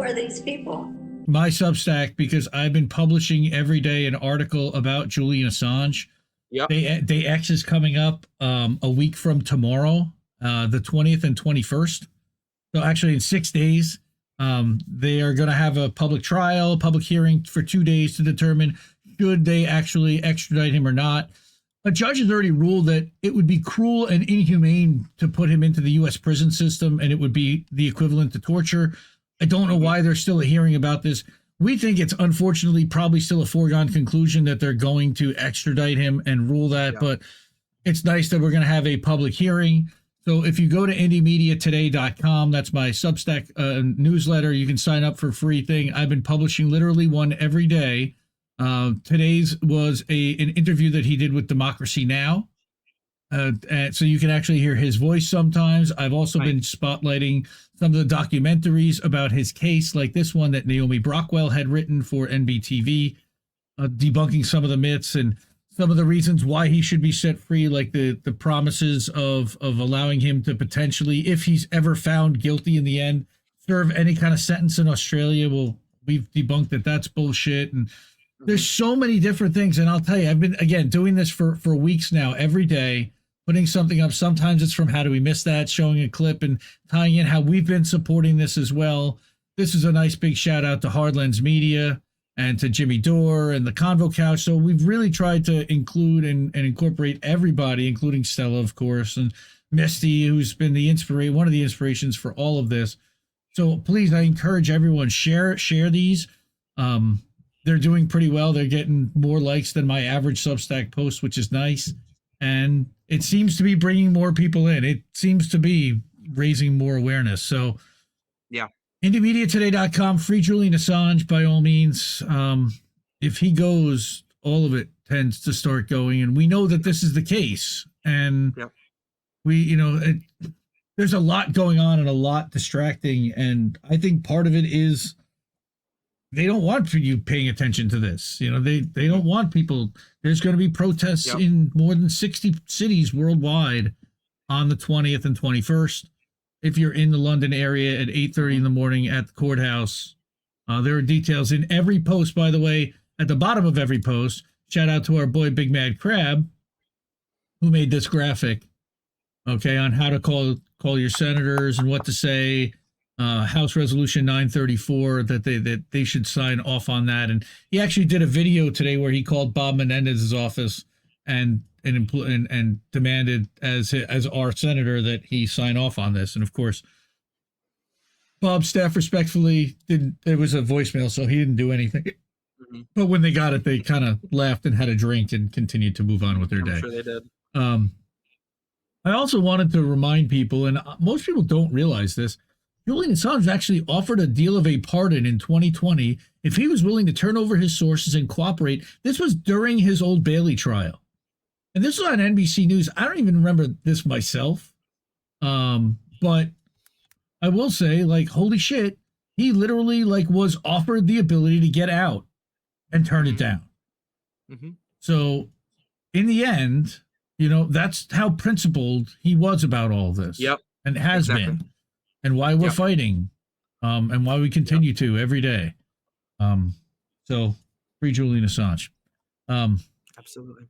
are these people? My Substack, because I've been publishing every day an article about Julian Assange. Yep. Day X is coming up a week from tomorrow, the 20th and 21st. So actually in 6 days, they are going to have a public trial, public hearing for 2 days to determine should they actually extradite him or not. A judge has already ruled that it would be cruel and inhumane to put him into the U.S. prison system, and it would be the equivalent to torture. I don't know why there's still a hearing about this. We think it's unfortunately probably still a foregone conclusion that they're going to extradite him and rule that, but it's nice that we're going to have a public hearing. So if you go to indiemediatoday.com, that's my Substack newsletter, you can sign up for free thing. I've been publishing literally one every day. Today's was an interview that he did with Democracy Now! And so you can actually hear his voice sometimes. I've also been spotlighting some of the documentaries about his case, like this one that Naomi Brockwell had written for NBTV, debunking some of the myths and some of the reasons why he should be set free, like the promises of allowing him to potentially, if he's ever found guilty in the end, serve any kind of sentence in Australia. Well, we've debunked that that's bullshit. And there's so many different things. And I'll tell you, I've been, again, doing this for weeks now, every day, putting something up. Sometimes it's from How Do We Miss That, showing a clip and tying in how we've been supporting this as well. This is a nice big shout out to Hardlands Media and to Jimmy Dore and the Convo Couch. So we've really tried to include and incorporate everybody, including Stella, of course, and Misty, who's been one of the inspirations for all of this. So please, I encourage everyone, share these. They're doing pretty well. They're getting more likes than my average Substack post, which is nice. And it seems to be bringing more people in. It seems to be raising more awareness. So yeah. IndyMediaToday.com, free Julian Assange, by all means. If he goes, all of it tends to start going. And we know that this is the case. And there's a lot going on and a lot distracting. And I think part of it is they don't want you paying attention to this. They don't want people. There's going to be protests in more than 60 cities worldwide on the 20th and 21st. If you're in the London area at 8:30 in the morning at the courthouse, there are details in every post, by the way, at the bottom of every post. Shout out to our boy, Big Mad Crab, who made this graphic, on how to call your senators and what to say. House Resolution 934 that they should sign off on that. And he actually did a video today where he called Bob Menendez's office and demanded as our senator that he sign off on this. And of course, Bob's staff respectfully didn't. It was a voicemail, so he didn't do anything. Mm-hmm. But when they got it, they kind of laughed and had a drink and continued to move on with their day. I'm sure they did. I also wanted to remind people, and most people don't realize this, Julian Assange actually offered a deal of a pardon in 2020 if he was willing to turn over his sources and cooperate. This was during his Old Bailey trial. And this was on NBC News. I don't even remember this myself. But I will say, holy shit, he literally, was offered the ability to get out and turn it down. Mm-hmm. So, in the end, that's how principled he was about all this. Yep. And has been. And why we're fighting, and why we continue to every day. So, free Julian Assange. Absolutely.